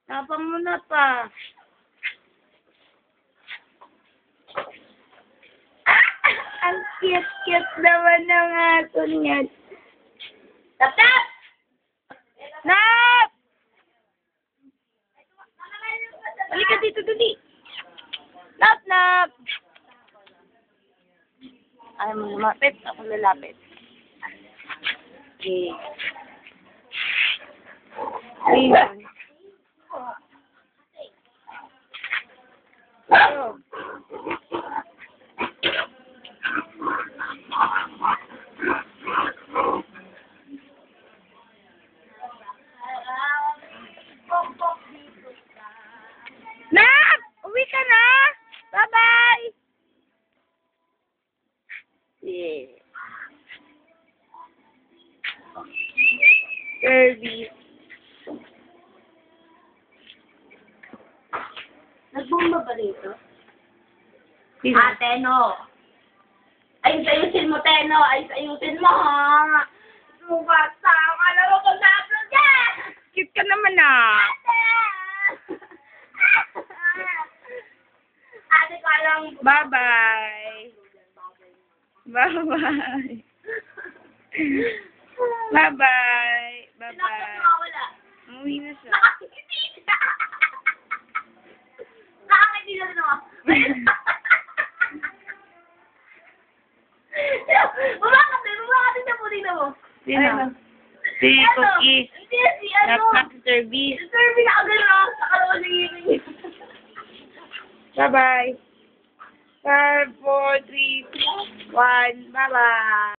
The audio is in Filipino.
Tapang mo na pa. Ang cute-cute naman ng aso niya. Tap, tap! Nap! Halika dito, dali. Nap, nap! Ayaw mo lumapit, ako lalapit. Okay. Ayun. Oh. Nak! Uwi ka na! Bye-bye! Yeah. Service. Nagbomba ba dito? Teno. Ayusin mo, Teno. Ayusin mo, ha? Basta, akala mo kung na-upload ka! Cute ka naman, Ate! Ate ko lang. Bye-bye. Bye-bye. Bye-bye. Bye-bye. Umuwi na siya. Nakakiti na rin ako. Bumakati na po dito mo. Sino? Si Cookie. Hindi, si ano. Service. Service na agad ako sa kalawan ng ngingin. Bye-bye. 5, 4, 3, 2, 1. Bye-bye.